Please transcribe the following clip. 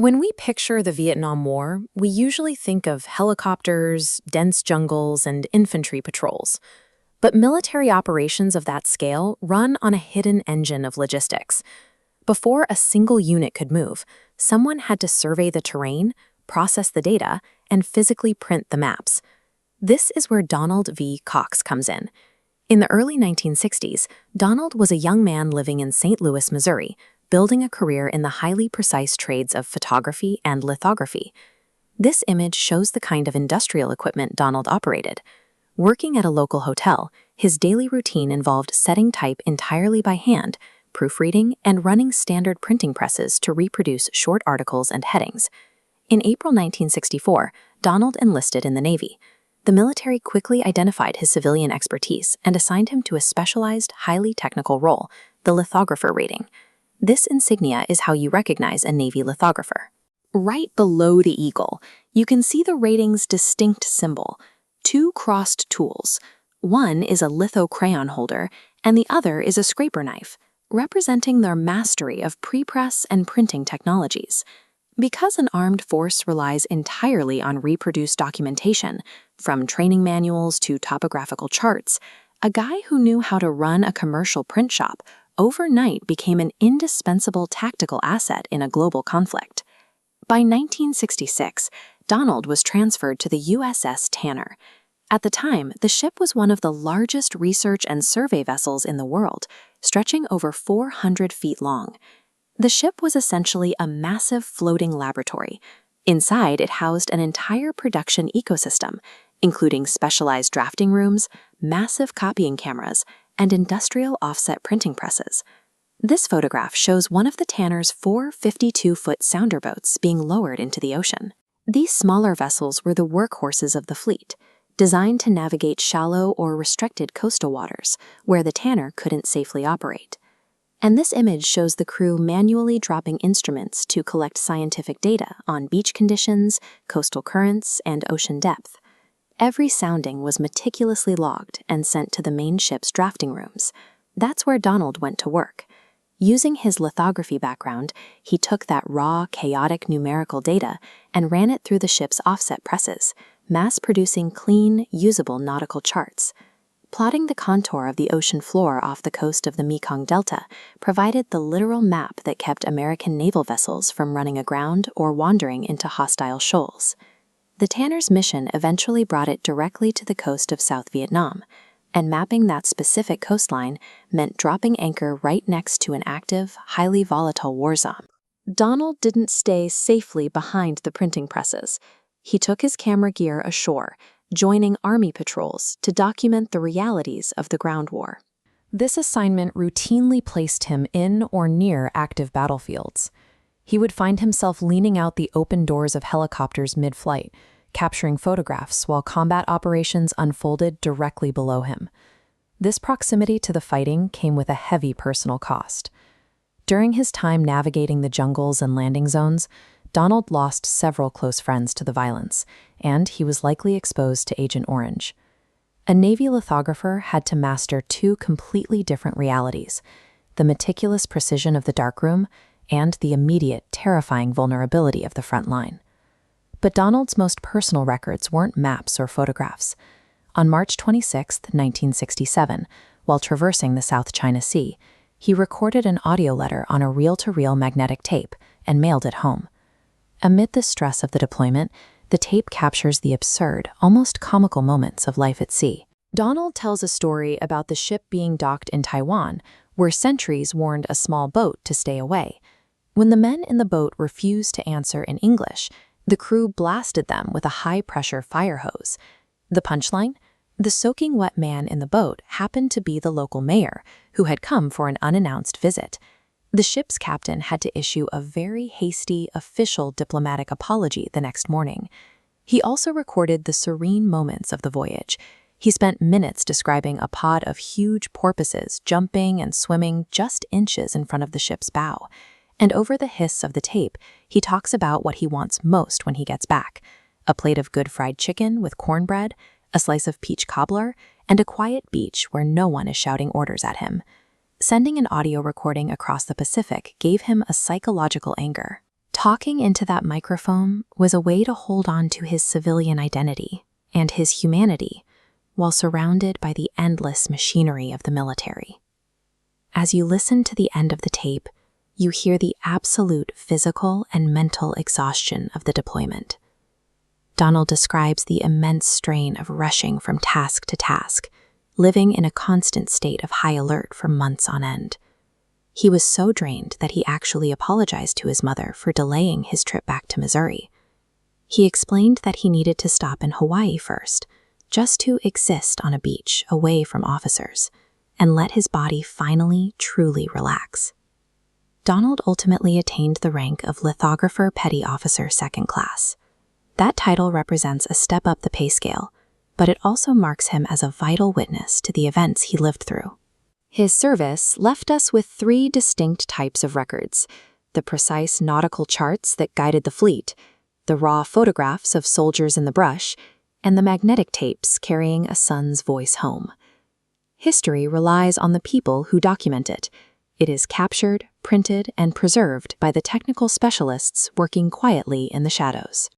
When we picture the Vietnam War, we usually think of helicopters, dense jungles, and infantry patrols. But military operations of that scale run on a hidden engine of logistics. Before a single unit could move, someone had to survey the terrain, process the data, and physically print the maps. This is where Donald V. Cox comes in. In the early 1960s, Donald was a young man living in St. Louis, Missouri, building a career in the highly precise trades of photography and lithography. This image shows the kind of industrial equipment Donald operated. Working at a local hotel, his daily routine involved setting type entirely by hand, proofreading, and running standard printing presses to reproduce short articles and headings. In April 1964, Donald enlisted in the Navy. The military quickly identified his civilian expertise and assigned him to a specialized, highly technical role, the lithographer rating. This insignia is how you recognize a Navy lithographer. Right below the eagle, you can see the rating's distinct symbol, two crossed tools. One is a litho crayon holder, and the other is a scraper knife, representing their mastery of pre-press and printing technologies. Because an armed force relies entirely on reproduced documentation, from training manuals to topographical charts, a guy who knew how to run a commercial print shop overnight became an indispensable tactical asset in a global conflict. By 1966, Donald was transferred to the USS Tanner. At the time, the ship was one of the largest research and survey vessels in the world, stretching over 400 feet long. The ship was essentially a massive floating laboratory. Inside, it housed an entire production ecosystem, including specialized drafting rooms, massive copying cameras, and industrial offset printing presses. This photograph shows one of the Tanner's 4 52-foot sounder boats being lowered into the ocean. These smaller vessels were the workhorses of the fleet, designed to navigate shallow or restricted coastal waters, where the Tanner couldn't safely operate. And this image shows the crew manually dropping instruments to collect scientific data on beach conditions, coastal currents, and ocean depth. Every sounding was meticulously logged and sent to the main ship's drafting rooms. That's where Donald went to work. Using his lithography background, he took that raw, chaotic numerical data and ran it through the ship's offset presses, mass-producing clean, usable nautical charts. Plotting the contour of the ocean floor off the coast of the Mekong Delta provided the literal map that kept American naval vessels from running aground or wandering into hostile shoals. The Tanner's mission eventually brought it directly to the coast of South Vietnam, and mapping that specific coastline meant dropping anchor right next to an active, highly volatile war zone. Donald didn't stay safely behind the printing presses. He took his camera gear ashore, joining Army patrols to document the realities of the ground war. This assignment routinely placed him in or near active battlefields. He would find himself leaning out the open doors of helicopters mid-flight, capturing photographs while combat operations unfolded directly below him. This proximity to the fighting came with a heavy personal cost. During his time navigating the jungles and landing zones, Donald lost several close friends to the violence, and he was likely exposed to Agent Orange. A Navy lithographer had to master two completely different realities: the meticulous precision of the darkroom and the immediate, terrifying vulnerability of the front line. But Donald's most personal records weren't maps or photographs. On March 26, 1967, while traversing the South China Sea, he recorded an audio letter on a reel-to-reel magnetic tape and mailed it home. Amid the stress of the deployment, the tape captures the absurd, almost comical moments of life at sea. Donald tells a story about the ship being docked in Taiwan, where sentries warned a small boat to stay away. When the men in the boat refused to answer in English, the crew blasted them with a high-pressure fire hose. The punchline? The soaking wet man in the boat happened to be the local mayor, who had come for an unannounced visit. The ship's captain had to issue a very hasty, official diplomatic apology the next morning. He also recorded the serene moments of the voyage. He spent minutes describing a pod of huge porpoises jumping and swimming just inches in front of the ship's bow. And over the hiss of the tape, he talks about what he wants most when he gets back: a plate of good fried chicken with cornbread, a slice of peach cobbler, and a quiet beach where no one is shouting orders at him. Sending an audio recording across the Pacific gave him a psychological anchor. Talking into that microphone was a way to hold on to his civilian identity and his humanity while surrounded by the endless machinery of the military. As you listen to the end of the tape, you hear the absolute physical and mental exhaustion of the deployment. Donald describes the immense strain of rushing from task to task, living in a constant state of high alert for months on end. He was so drained that he actually apologized to his mother for delaying his trip back to Missouri. He explained that he needed to stop in Hawaii first, just to exist on a beach away from officers, and let his body finally truly relax. Donald ultimately attained the rank of Lithographer Petty Officer Second Class. That title represents a step up the pay scale, but it also marks him as a vital witness to the events he lived through. His service left us with 3 distinct types of records: the precise nautical charts that guided the fleet, the raw photographs of soldiers in the brush, and the magnetic tapes carrying a son's voice home. History relies on the people who document it. It is captured, printed, and preserved by the technical specialists working quietly in the shadows.